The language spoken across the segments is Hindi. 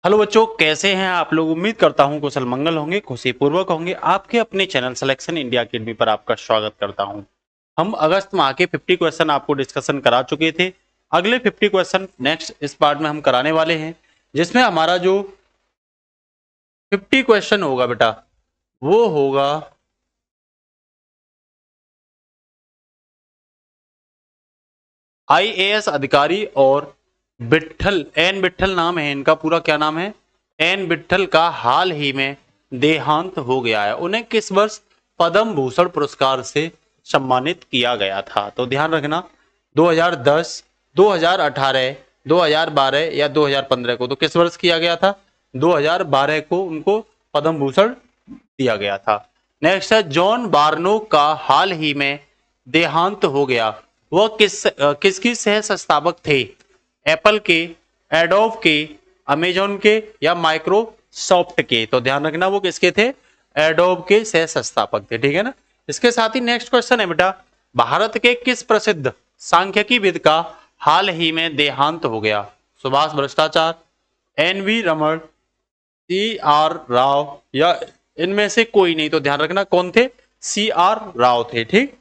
हेलो बच्चों, कैसे हैं आप लोग। उम्मीद करता हूं कुशल मंगल होंगे, खुशी पूर्वक होंगे। आपके अपने चैनल सिलेक्शन इंडिया अकेडमी पर आपका स्वागत करता हूं। हम अगस्त माह के 50 क्वेश्चन आपको डिस्कशन करा चुके थे। अगले 50 क्वेश्चन नेक्स्ट इस पार्ट में हम कराने वाले हैं, जिसमें हमारा जो 50 क्वेश्चन होगा बेटा, वो होगा IAS अधिकारी और विट्ठल, एन विट्ठल नाम है इनका, पूरा क्या नाम है, एन विट्ठल का हाल ही में देहांत हो गया है। उन्हें किस वर्ष पद्म भूषण पुरस्कार से सम्मानित किया गया था? तो ध्यान रखना, 2010, 2018, 2012 या 2015 को। तो किस वर्ष किया गया था? 2012 को उनको पद्म भूषण दिया गया था। नेक्स्ट है, जॉन बार्नो का हाल ही में देहांत हो गया। वह किसकी सह संस्थापक थे? एप्पल के, एडोब के, अमेजोन के या माइक्रोसॉफ्ट के? तो ध्यान रखना, वो किसके थे? एडोब के सह संस्थापक थे। ठीक है ना। इसके साथ ही नेक्स्ट क्वेश्चन है बेटा, भारत के किस प्रसिद्ध सांख्यिकीविद का हाल ही में देहांत हो गया? सुभाष भ्रष्टाचार, NV रमन, CR राव या इनमें से कोई नहीं? तो ध्यान रखना कौन थे? CR राव थे। ठीक।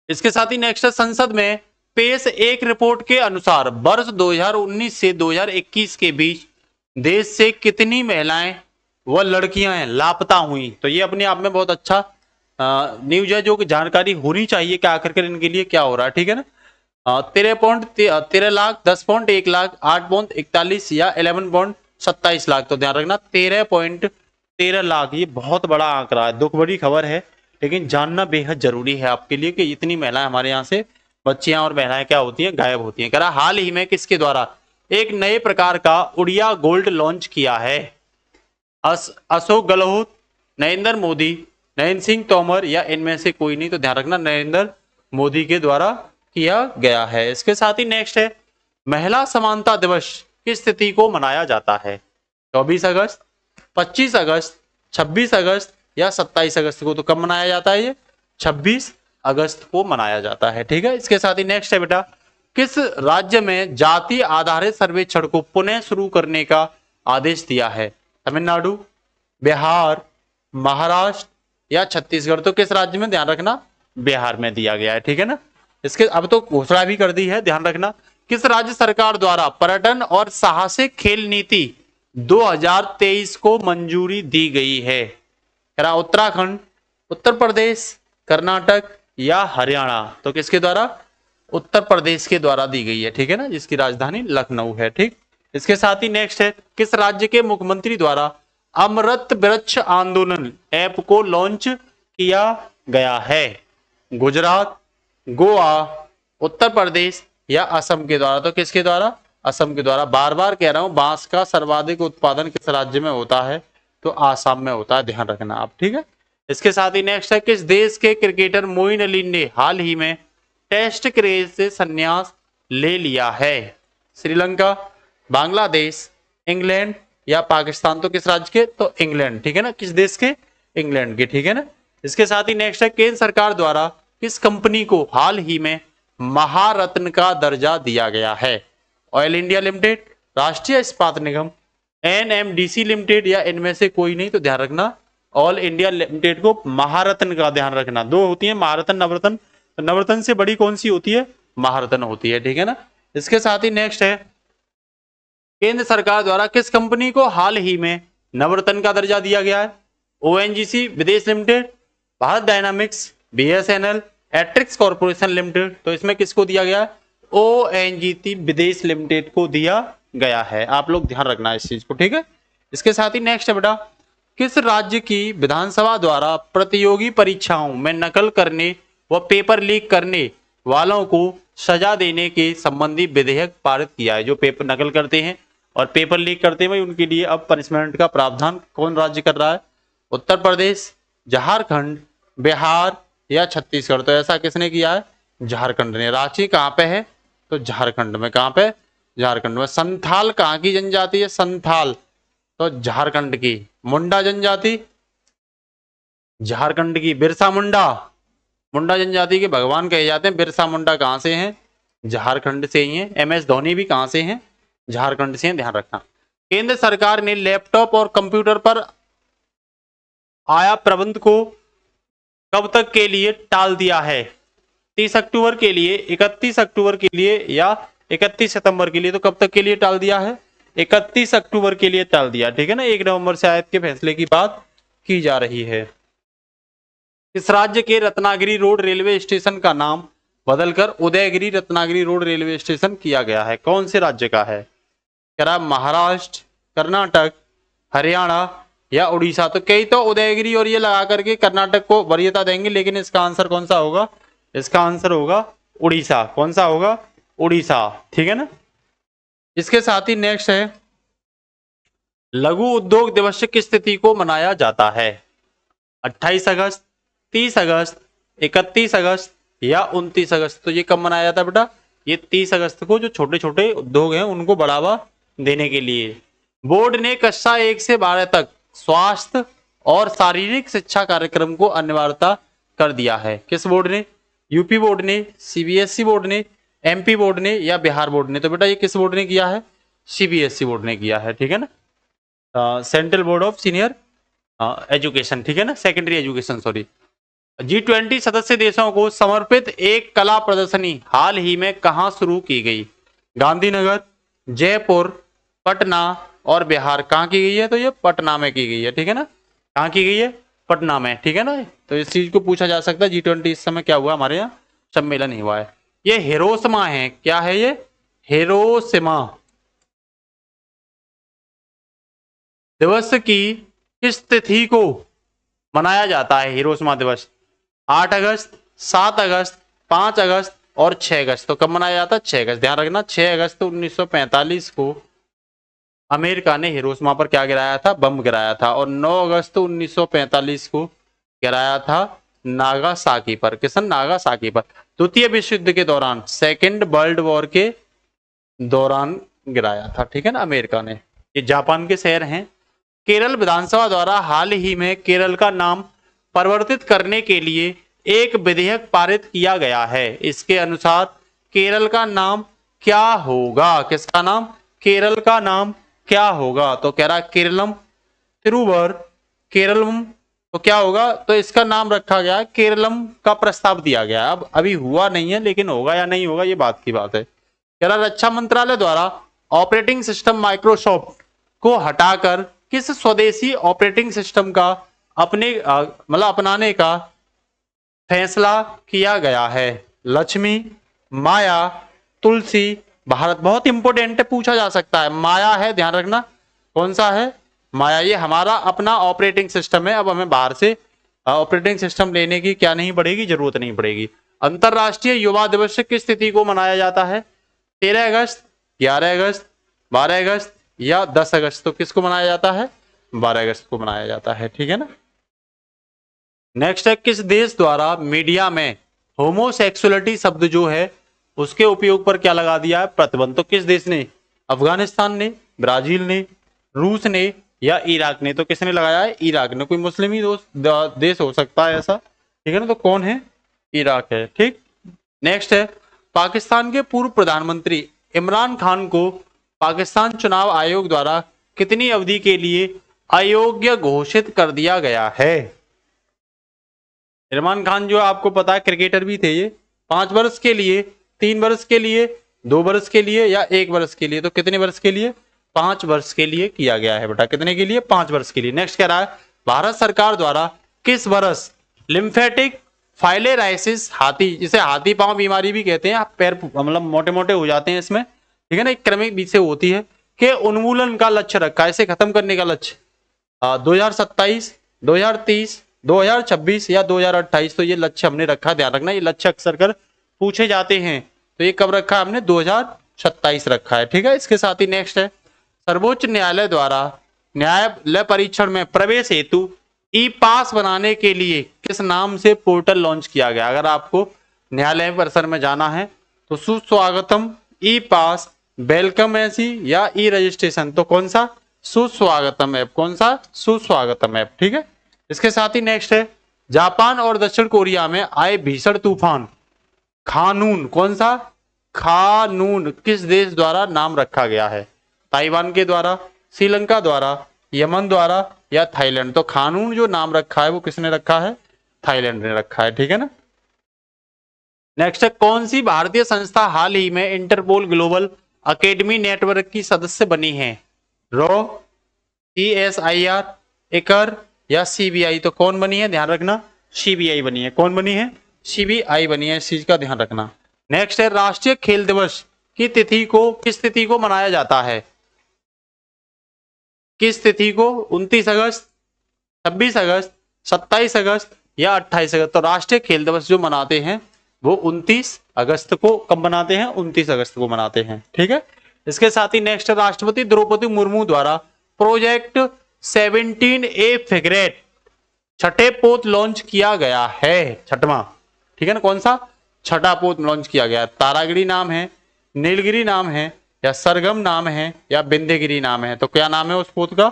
इसके साथ ही नेक्स्ट है, संसद में पेश एक रिपोर्ट के अनुसार वर्ष 2019 से 2021 के बीच देश से कितनी महिलाएं व लड़कियां हैं लापता हुई? तो ये अपने आप में बहुत अच्छा न्यूज है, जो कि जानकारी होनी चाहिए कि आखिरकार इनके लिए क्या हो रहा है। ठीक है ना। 13.13 लाख, 10.1 लाख, 8.41 या 11.27 लाख? तो ध्यान रखना 13.13 लाख। ये बहुत बड़ा आंकड़ा है, दुख भरी खबर है, लेकिन जानना बेहद जरूरी है आपके लिए कि इतनी महिलाएं हमारे यहाँ से, बच्चियां और महिलाएं क्या होती हैं, गायब होती हैं। कह रहा हाल ही में किसके द्वारा एक नए प्रकार का उड़िया गोल्ड लॉन्च किया है? अशोक गहलोत, नरेंद्र मोदी, नरेंद्र सिंह तोमर या इनमें से कोई नहीं? तो ध्यान रखना नरेंद्र मोदी के द्वारा किया गया है। इसके साथ ही नेक्स्ट है, महिला समानता दिवस किस तिथि को मनाया जाता है? 24 अगस्त, 25 अगस्त, 26 अगस्त या 27 अगस्त को? तो कब मनाया जाता है ये? 26 अगस्त को मनाया जाता है। ठीक है। इसके साथ ही नेक्स्ट है बेटा, किस राज्य में जाति आधारित सर्वेक्षण को पुनः शुरू करने का आदेश दिया है? तमिलनाडु, बिहार, महाराष्ट्र या छत्तीसगढ़? तो किस राज्य में? ध्यान रखना बिहार में दिया गया है। ठीक है ना। इसके अब तो घोषणा भी कर दी है, ध्यान रखना। किस राज्य सरकार द्वारा पर्यटन और साहसिक खेल नीति 2023 को मंजूरी दी गई है? उत्तराखंड, उत्तर प्रदेश, कर्नाटक या हरियाणा? तो किसके द्वारा? उत्तर प्रदेश के द्वारा दी गई है। ठीक है ना, जिसकी राजधानी लखनऊ है। ठीक। इसके साथ ही नेक्स्ट है, किस राज्य के मुख्यमंत्री द्वारा अमृत वृक्ष आंदोलन ऐप को लॉन्च किया गया है? गुजरात, गोवा, उत्तर प्रदेश या असम के द्वारा? तो किसके द्वारा? असम के द्वारा। बार बार कह रहा हूं, बांस का सर्वाधिक उत्पादन किस राज्य में होता है? तो आसाम में होता है, ध्यान रखना आप। ठीक है। इसके साथ ही नेक्स्ट है, किस देश के क्रिकेटर मोइन अली ने हाल ही में टेस्ट क्रिकेट से संन्यास ले लिया है? श्रीलंका, बांग्लादेश, इंग्लैंड या पाकिस्तान? तो किस राज्य के? तो इंग्लैंड। ठीक है ना, किस देश के? इंग्लैंड के। ठीक है ना। इसके साथ ही नेक्स्ट है, केंद्र सरकार द्वारा किस कंपनी को हाल ही में महारत्न का दर्जा दिया गया है? ऑयल इंडिया लिमिटेड, राष्ट्रीय इस्पात निगम, NMDC लिमिटेड या इनमें से कोई नहीं? तो ध्यान रखना ऑल इंडिया लिमिटेड को महारत्न का, ध्यान रखना दो होती है, महारत्न, नवरत्न। तो नवरत्न से बड़ी कौन सी होती है? महारत्न होती है। ठीक है ना। इसके साथ ही नेक्स्ट है, केंद्र सरकार द्वारा किस कंपनी को हाल ही में नवरत्न का दर्जा दिया गया है? ONGC Videsh limited, Bharat dynamics, BSNL, Antrix corporation limited? तो इसमें किसको दिया गया है? ONGC विदेश लिमिटेड को दिया गया है। आप लोग ध्यान रखना इस चीज को। ठीक है। इसके साथ ही नेक्स्ट है बेटा, किस राज्य की विधानसभा द्वारा प्रतियोगी परीक्षाओं में नकल करने व पेपर लीक करने वालों को सजा देने के संबंधी विधेयक पारित किया है? जो पेपर नकल करते हैं और पेपर लीक करते हैं, उनके लिए अब पनिशमेंट का प्रावधान कौन राज्य कर रहा है? उत्तर प्रदेश, झारखंड, बिहार या छत्तीसगढ़? तो ऐसा किसने किया है? झारखंड ने। रांची कहाँ पे है? तो झारखंड में। कहाँ पे? झारखंड में। संथाल कहाँ की जनजाति है? संथाल तो झारखंड की। मुंडा जनजाति झारखंड की। बिरसा मुंडा, मुंडा जनजाति के भगवान कहे जाते हैं। बिरसा मुंडा कहाँ से हैं? झारखंड से ही हैं। MS धोनी भी कहाँ से हैं? झारखंड से हैं, ध्यान रखना। केंद्र सरकार ने लैपटॉप और कंप्यूटर पर आया प्रतिबंध को कब तक के लिए टाल दिया है? 30 अक्टूबर के लिए, 31 अक्टूबर के लिए या 31 सितंबर के लिए? तो कब तक के लिए टाल दिया है? 31 अक्टूबर के लिए टाल दिया, ठीक है ना। 1 नवंबर से आयत के फैसले की बात की जा रही है। इस राज्य के रत्नागिरी रोड रेलवे स्टेशन का नाम बदलकर Udayagiri Ratnagiri road railway station किया गया है। कौन से राज्य का है? कह रहा महाराष्ट्र, कर्नाटक, हरियाणा या उड़ीसा। तो कई तो उदयगिरी और ये लगा करके कर्नाटक को वरीयता देंगे, लेकिन इसका आंसर कौन सा होगा? इसका आंसर होगा उड़ीसा। कौन सा होगा? उड़ीसा, ठीक है ना। इसके साथ ही नेक्स्ट है, लघु उद्योग दिवस किस तिथि को मनाया जाता है? 28 अगस्त, 30 अगस्त, 31 अगस्त या 29 अगस्त। तो ये कब मनाया जाता है बेटा? ये 30 अगस्त को, जो छोटे छोटे उद्योग हैं उनको बढ़ावा देने के लिए। बोर्ड ने कक्षा 1 से 12 तक स्वास्थ्य और शारीरिक शिक्षा कार्यक्रम को अनिवार्यता कर दिया है। किस बोर्ड ने? यूपी बोर्ड ने, सीबीएसई बोर्ड ने, एमपी बोर्ड ने या बिहार बोर्ड ने? तो बेटा ये किस बोर्ड ने किया है? सीबीएसई बोर्ड ने किया है, ठीक है ना। Central board of senior education, ठीक है ना, सेकेंडरी एजुकेशन, सॉरी। G20 सदस्य देशों को समर्पित एक कला प्रदर्शनी हाल ही में कहां शुरू की गई? गांधीनगर, जयपुर, पटना और बिहार। कहां की गई है? तो ये पटना में की गई है, ठीक है ना। कहां की गई है? पटना में, ठीक है ना। तो इस चीज को पूछा जा सकता है। G20 इस समय क्या हुआ? हमारे यहाँ सम्मेलन ही हुआ है। ये हिरोशिमा है। क्या है ये? हिरोशिमा दिवस की किस तिथि को मनाया जाता है? हिरोशिमा दिवस 8 अगस्त, 7 अगस्त, 5 अगस्त और 6 अगस्त। तो कब मनाया जाता है? 6 अगस्त। ध्यान रखना, 6 अगस्त 1945 को अमेरिका ने हिरोशिमा पर क्या गिराया था? बम गिराया था। और 9 अगस्त 1945 को गिराया था नागासाकी पर। किसन? नागासाकी पर। द्वितीय विश्व युद्ध के दौरान, सेकेंड वर्ल्ड वॉर के दौरान गिराया था, ठीक है ना, अमेरिका ने। ये जापान के शहर हैं। केरल विधानसभा द्वारा हाल ही में केरल का नाम परिवर्तित करने के लिए एक विधेयक पारित किया गया है। इसके अनुसार केरल का नाम क्या होगा? किसका नाम? केरल का नाम क्या होगा? तो कह रहा केरलम, तिरुवर, केरलम। तो क्या होगा? तो इसका नाम रखा गया, केरलम का प्रस्ताव दिया गया। अब अभी हुआ नहीं है, लेकिन होगा या नहीं होगा ये बात की बात है। कह रहा रक्षा मंत्रालय द्वारा ऑपरेटिंग सिस्टम माइक्रोसॉफ्ट को हटाकर किस स्वदेशी ऑपरेटिंग सिस्टम का अपनाने का फैसला किया गया है? लक्ष्मी, माया, तुलसी, भारत। बहुत इंपोर्टेंट है, पूछा जा सकता है। माया है, ध्यान रखना। कौन सा है? माया। ये हमारा अपना ऑपरेटिंग सिस्टम है। अब हमें बाहर से ऑपरेटिंग सिस्टम लेने की क्या नहीं पड़ेगी? जरूरत नहीं पड़ेगी। अंतरराष्ट्रीय युवा दिवस किस तिथि को मनाया जाता है? 13 अगस्त, 11 अगस्त, 12 अगस्त या 10 अगस्त। तो किसको मनाया जाता है? 12 अगस्त को मनाया जाता है, ठीक है ना। नेक्स्ट है, किस देश द्वारा मीडिया में होमोसेक्सुअलिटी शब्द जो है उसके उपयोग पर क्या लगा दिया है? प्रतिबंध। तो किस देश ने? अफगानिस्तान ने, ब्राजील ने, रूस ने या इराक ने? तो किसने लगाया है? इराक ने। कोई मुस्लिम ही देश हो सकता है ऐसा, ठीक है ना। तो कौन है? इराक है, ठीक। नेक्स्ट है, पाकिस्तान के पूर्व प्रधानमंत्री इमरान खान को पाकिस्तान चुनाव आयोग द्वारा कितनी अवधि के लिए अयोग्य घोषित कर दिया गया है? इमरान खान जो आपको पता है क्रिकेटर भी थे। ये 5 वर्ष के लिए, 3 वर्ष के लिए, 2 वर्ष के लिए या 1 वर्ष के लिए? तो कितने वर्ष के लिए? 5 वर्ष के लिए किया गया है बेटा। कितने के लिए? 5 वर्ष के लिए। नेक्स्ट कह रहा है, भारत सरकार द्वारा किस वर्ष लिम्फेटिक फाइलेराइसिस, हाथी, जिसे हाथी पांव बीमारी भी कहते हैं, पैर मतलब मोटे मोटे हो जाते हैं इसमें, ठीक है ना, एक क्रमिक बीच से होती है, के उन्मूलन का लक्ष्य रखा है? इसे खत्म करने का लक्ष्य 2027, 2030, 2026 या 2028? तो ये लक्ष्य हमने रखा, ध्यान रखना, ये लक्ष्य अक्सर कर पूछे जाते हैं। तो ये कब रखा है हमने? 2027 रखा है, ठीक है। इसके साथ ही नेक्स्ट है, सर्वोच्च न्यायालय द्वारा न्यायालय परीक्षण में प्रवेश हेतु ई पास बनाने के लिए किस नाम से पोर्टल लॉन्च किया गया? अगर आपको न्यायालय परिसर में जाना है तो सुस्वागतम, ई पास, वेलकम ऐसी या ई रजिस्ट्रेशन? तो कौन सा? सुस्वागतम ऐप। कौन सा? सुस्वागतम ऐप, ठीक है। इसके साथ ही नेक्स्ट है, जापान और दक्षिण कोरिया में आए भीषण तूफान खानून, कौन सा? खानून किस देश द्वारा नाम रखा गया है? ताइवान के द्वारा, श्रीलंका द्वारा, यमन द्वारा या थाईलैंड? तो कानून जो नाम रखा है वो किसने रखा है? थाईलैंड ने रखा है, ठीक है ना। नेक्स्ट है, कौन सी भारतीय संस्था हाल ही में इंटरपोल ग्लोबल अकेडमी नेटवर्क की सदस्य बनी है? रॉ, CSIR, इकर या CBI? तो कौन बनी है, ध्यान रखना, CBI बनी है। कौन बनी है? CBI बनी है, इस चीज का ध्यान रखना। नेक्स्ट है, राष्ट्रीय खेल दिवस की तिथि को किस तिथि को मनाया जाता है? किस तिथि को? 29 अगस्त, 26 अगस्त, 27 अगस्त या 28 अगस्त? तो राष्ट्रीय खेल दिवस जो मनाते हैं वो 29 अगस्त को कब मनाते हैं? 29 अगस्त को मनाते हैं, ठीक है। इसके साथ ही नेक्स्ट, राष्ट्रपति द्रौपदी मुर्मू द्वारा प्रोजेक्ट 17A फ्रिगेट छठे पोत लॉन्च किया गया है, छठवां, ठीक है ना। कौन सा? छठा पोत लॉन्च किया गया है। तारागिरी नाम है, नीलगिरी नाम है या सरगम नाम है या बिंदगिरी नाम है? तो क्या नाम है उस पोत का?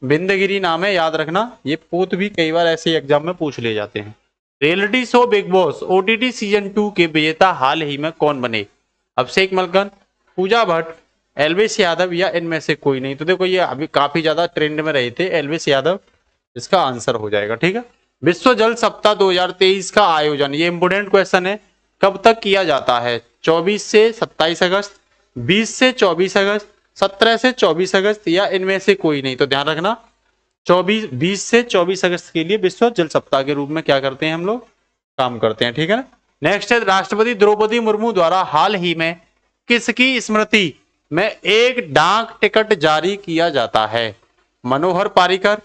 बिंदगिरी नाम है, याद रखना। ये पोत भी कई बार ऐसे एग्जाम में पूछ ले जाते हैं। Reality show big boss OTT season 2 के विजेता हाल ही में कौन बने? अभिषेक मल्कन, पूजा भट्ट, एल्विस यादव या इनमें से कोई नहीं? तो देखो ये अभी काफी ज्यादा ट्रेंड में रहे थे, एल्विस यादव इसका आंसर हो जाएगा, ठीक है। विश्व जल सप्ताह 2023 का आयोजन, ये इंपोर्टेंट क्वेश्चन है, कब तक किया जाता है? 24 से 27 अगस्त, 20 से 24 अगस्त, 17 से 24 अगस्त या इनमें से कोई नहीं? तो ध्यान रखना, 20 से 24 अगस्त के लिए विश्व जल सप्ताह के रूप में क्या करते हैं हम लोग? काम करते हैं, ठीक है ना। नेक्स्ट है, राष्ट्रपति द्रौपदी मुर्मू द्वारा हाल ही में किसकी स्मृति में एक डाक टिकट जारी किया जाता है? मनोहर पारिकर,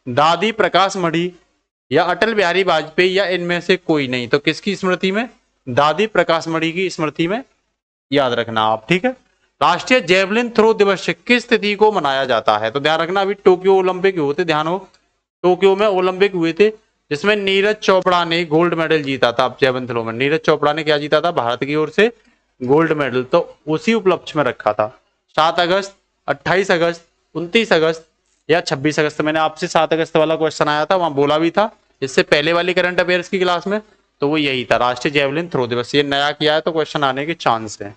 दादी प्रकाश मणि या अटल बिहारी वाजपेयी या इनमें से कोई नहीं? तो किसकी स्मृति में? दादी प्रकाश मणि की स्मृति में, याद रखना आप, ठीक है। राष्ट्रीय जेवलिन थ्रो दिवस किस तिथि को मनाया जाता है? तो ध्यान रखना, अभी टोक्यो ओलंपिक हुए थे, ध्यान हो, टोक्यो में ओलंपिक हुए थे जिसमें नीरज चोपड़ा ने गोल्ड मेडल जीता था। जेवलिन थ्रो में नीरज चोपड़ा ने क्या जीता था? भारत की ओर से गोल्ड मेडल। तो उसी उपलक्ष्य में रखा था। 7 अगस्त, 28 अगस्त, 29 अगस्त या 26 अगस्त? मैंने आपसे 7 अगस्त वाला क्वेश्चन आया था, वहां बोला भी था, इससे पहले वाली करंट अफेयर्स की क्लास में, तो वो यही था, राष्ट्रीय जेवलिन थ्रो दिवस। ये नया किया है तो क्वेश्चन आने के चांस है।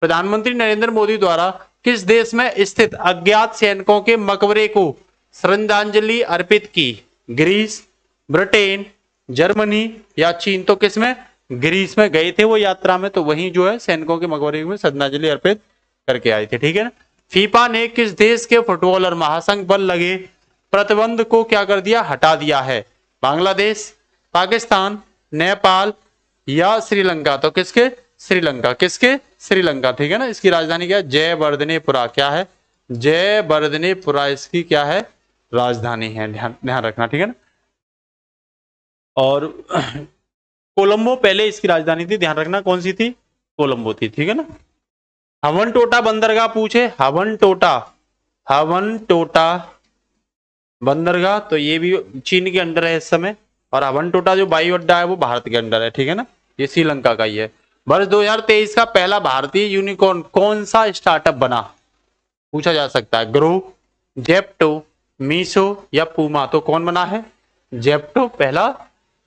प्रधानमंत्री नरेंद्र मोदी द्वारा किस देश में स्थित अज्ञात सैनिकों के मकबरे को श्रद्धांजलि अर्पित की? ग्रीस, ब्रिटेन, जर्मनी या चीन? तो किसमें? ग्रीस में गए थे वो यात्रा में, तो वहीं जो है सैनिकों के मकबरे में श्रद्धांजलि अर्पित करके आए थे, ठीक है ना। फीफा ने किस देश के फुटबॉलर महासंघ पर लगे प्रतिबंध को क्या कर दिया? हटा दिया है? बांग्लादेश, पाकिस्तान, नेपाल या श्रीलंका? तो किसके? श्रीलंका। किसके? श्रीलंका, ठीक है ना। इसकी राजधानी क्या है? जयवर्धनेपुरा। क्या है? जयवर्धनेपुरा इसकी क्या है? राजधानी है, ध्यान रखना, ठीक है ना। और कोलंबो पहले इसकी राजधानी थी, ध्यान रखना, कौन सी थी? कोलंबो थी, ठीक है ना। हवन टोटा बंदरगाह पूछे, हवन टोटा बंदरगाह, तो ये भी चीन के अंडर है इस समय, और हवन टोटा जो वायु अड्डा है वो भारत के अंडर है, ठीक है ना। ये श्रीलंका का ही है। वर्ष 2023 का पहला भारतीय यूनिकॉर्न कौन सा स्टार्टअप बना? पूछा जा सकता है। ग्रो, जेप्टो, मीशो या पूमा? तो कौन बना है? जेप्टो पहला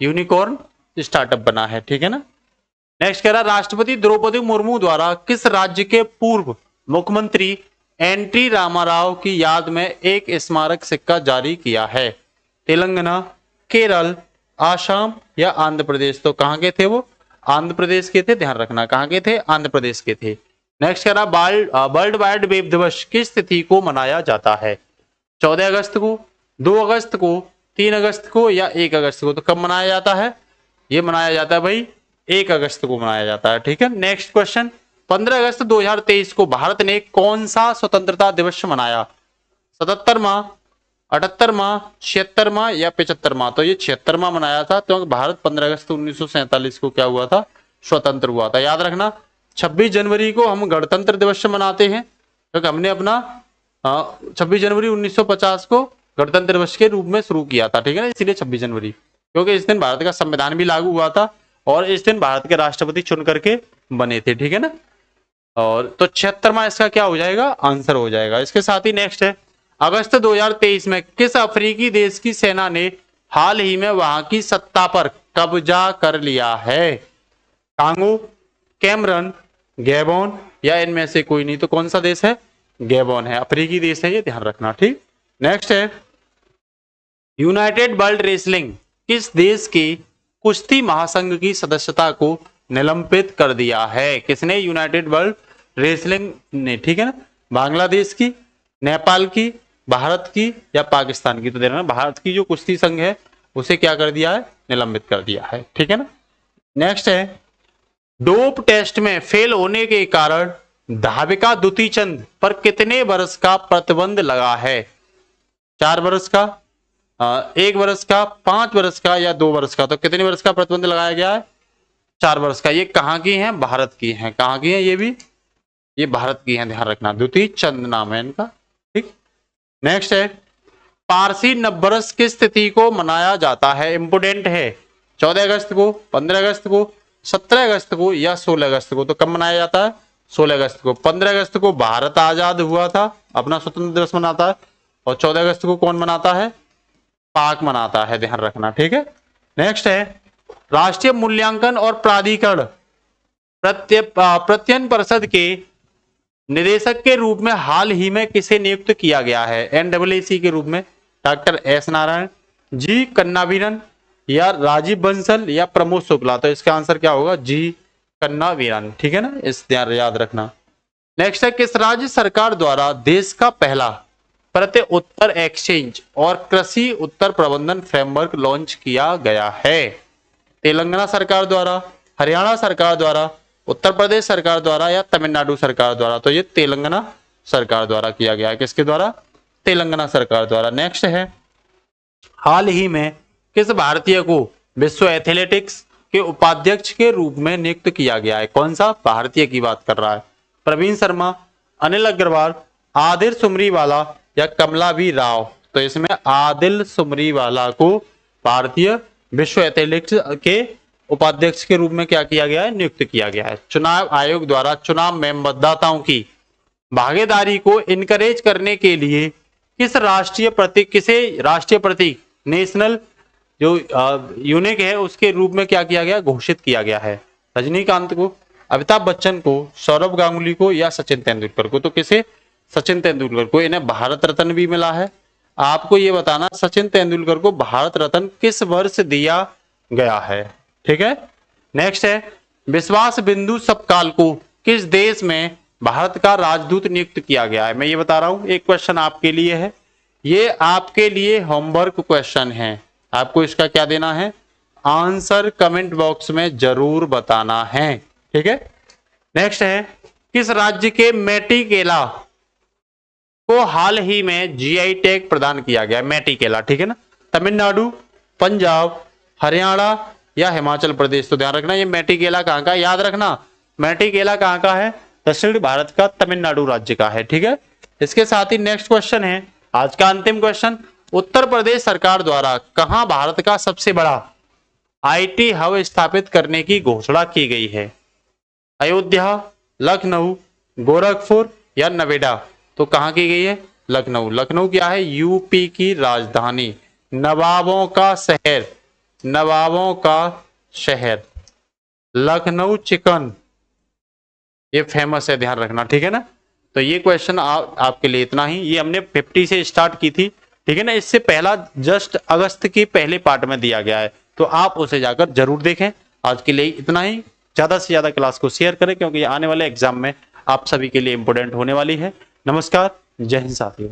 यूनिकॉर्न स्टार्टअप बना है, ठीक है ना। नेक्स्ट कह रहा, राष्ट्रपति द्रौपदी मुर्मू द्वारा किस राज्य के पूर्व मुख्यमंत्री एनटी रामाराव की याद में एक स्मारक सिक्का जारी किया है? तेलंगाना, केरल, आसाम या आंध्र प्रदेश? तो कहां के थे वो? आंध्र प्रदेश के थे, ध्यान रखना, कहां के थे? आंध्र प्रदेश के थे। नेक्स्ट कह रहा, वर्ल्ड वाइड वेब दिवस किस तिथि को मनाया जाता है? 14 अगस्त को, 2 अगस्त को, 3 अगस्त को या 1 अगस्त को? तो कब मनाया जाता है? ये मनाया जाता है भाई 1 अगस्त को मनाया जाता है, ठीक है। नेक्स्ट क्वेश्चन, 15 अगस्त 2023 को भारत ने कौन सा स्वतंत्रता दिवस मनाया? 77वां, 78वां, 76वां या 75वां? तो ये 76वां मनाया था, तो भारत 15 अगस्त 1947 को क्या हुआ था? स्वतंत्र हुआ था। याद रखना, 26 जनवरी को हम गणतंत्र दिवस मनाते हैं, क्योंकि हमने अपना 26 जनवरी 1950 को गणतंत्र दिवस के रूप में शुरू किया था, ठीक है ना, इसलिए 26 जनवरी, क्योंकि इस दिन भारत का संविधान भी लागू हुआ था और इस दिन भारत के राष्ट्रपति चुन करके बने थे, ठीक है ना। और तो 76वां इसका क्या हो जाएगा? आंसर हो जाएगा। इसके साथ ही नेक्स्ट है, अगस्त 2023 में किस अफ्रीकी देश की सेना ने हाल ही में वहां की सत्ता पर कब्जा कर लिया है? कांगो, कैमरन, गैबोन या इनमें से कोई नहीं? तो कौन सा देश है? गैबोन है, अफ्रीकी देश है, ये ध्यान रखना। ठीक, नेक्स्ट है यूनाइटेड वर्ल्ड रेसलिंग किस देश की कुश्ती महासंघ की सदस्यता को निलंबित कर दिया है? किसने यूनाइटेड वर्ल्ड रेसलिंग ने, ठीक है ना, बांग्लादेश की, नेपाल की, भारत की या पाकिस्तान की? तो देखना भारत की जो कुश्ती संघ है उसे क्या कर दिया है? निलंबित कर दिया है। ठीक है ना। नेक्स्ट है डोप टेस्ट में फेल होने के कारण धाविका दुती चंद पर कितने वर्ष का प्रतिबंध लगा है? 4 वर्ष का, 1 वर्ष का, 5 वर्ष का या 2 वर्ष का? तो कितने वर्ष का प्रतिबंध लगाया गया है? 4 वर्ष का। ये कहाँ की हैं? भारत की हैं। कहाँ की हैं ये भी? ये भारत की हैं, ध्यान रखना। दुती चंद नाम है इनका। ठीक, नेक्स्ट है पारसी नववर्ष की तिथि को मनाया जाता है, इंपोर्टेंट है, 14 अगस्त को, 15 अगस्त को, 17 अगस्त को या 16 अगस्त को? तो कब मनाया जाता है? 16 अगस्त को। 15 अगस्त को भारत आजाद हुआ था, अपना स्वतंत्र दिवस मनाता है, और 14 अगस्त को कौन मनाता है? पाक मनाता है, ध्यान रखना। ठीक है, नेक्स्ट है राष्ट्रीय मूल्यांकन और प्राधिकरण प्रत्ययन परिषद के निदेशक के रूप में हाल ही में किसे नियुक्त किया गया है? NAAC के रूप में डॉक्टर S नारायण, जी कन्नावीरन या राजीव बंसल या प्रमोद शुक्ला? तो इसका आंसर क्या होगा? जी कन्नावीरन। ठीक है ना, इस ध्यान याद रखना। नेक्स्ट है किस राज्य सरकार द्वारा देश का पहला प्रत्यय उत्तर एक्सचेंज और कृषि उत्तर प्रबंधन फ्रेमवर्क लॉन्च किया गया है? तेलंगाना सरकार द्वारा, हरियाणा सरकार द्वारा, उत्तर प्रदेश सरकार द्वारा या तमिलनाडु सरकार द्वारा? तो ये तेलंगाना सरकार द्वारा किया गया है। किसके द्वारा? तेलंगाना सरकार द्वारा। नेक्स्ट है हाल ही में किस भारतीय को विश्व एथलेटिक्स के उपाध्यक्ष के रूप में नियुक्त किया गया है? कौन सा भारतीय की बात कर रहा है? प्रवीण शर्मा, अनिल अग्रवाल, आदिल सुमरीवाला या कमलावीर राव? तो इसमें आदिल सुमरीवाला को भारतीय विश्व एथलेटिक्स के उपाध्यक्ष के रूप में क्या किया गया है? नियुक्त किया गया है। चुनाव आयोग द्वारा चुनाव में मतदाताओं की भागीदारी को इनकरेज करने के लिए किसे राष्ट्रीय प्रतीक नेशनल जो यूनिक है उसके रूप में क्या किया गया? घोषित किया गया है। रजनीकांत को, अमिताभ बच्चन को, सौरभ गांगुली को या सचिन तेंदुलकर को? तो किसे? सचिन तेंदुलकर को। इन्हें भारत रत्न भी मिला है। आपको ये बताना सचिन तेंदुलकर को भारत रत्न किस वर्ष दिया गया है? ठीक है, नेक्स्ट है विश्वास बिंदु सपकाल को किस देश में भारत का राजदूत नियुक्त किया गया है? मैं ये बता रहा हूं, एक क्वेश्चन आपके लिए है, ये आपके लिए होमवर्क क्वेश्चन है। आपको इसका क्या देना है? आंसर कमेंट बॉक्स में जरूर बताना है। ठीक है, नेक्स्ट है किस राज्य के मेटिकेला को हाल ही में GI टैग प्रदान किया गया? मेटिकेला, ठीक है ना। तमिलनाडु, पंजाब, हरियाणा या हिमाचल प्रदेश? तो ध्यान रखना ये मेटिकेला कहां का? याद रखना मेटिकेला कहां का है? दक्षिण भारत का तमिलनाडु राज्य का है। ठीक है, इसके साथ ही नेक्स्ट क्वेश्चन है आज का अंतिम क्वेश्चन। उत्तर प्रदेश सरकार द्वारा कहां भारत का सबसे बड़ा IT हब स्थापित करने की घोषणा की गई है? अयोध्या, लखनऊ, गोरखपुर या नोएडा? तो कहां की गई है? लखनऊ। लखनऊ क्या है? यूपी की राजधानी, नवाबों का शहर, नवाबों का शहर। लखनऊ चिकन ये फेमस है, ध्यान रखना। ठीक है ना, तो ये क्वेश्चन आपके लिए इतना ही। ये हमने 50 से स्टार्ट की थी, ठीक है ना। इससे पहला जस्ट अगस्त के पहले पार्ट में दिया गया है, तो आप उसे जाकर जरूर देखें। आज के लिए इतना ही। ज्यादा से ज्यादा क्लास को शेयर करें क्योंकि आने वाले एग्जाम में आप सभी के लिए इंपोर्टेंट होने वाली है। नमस्कार, जय हिंद साथियों।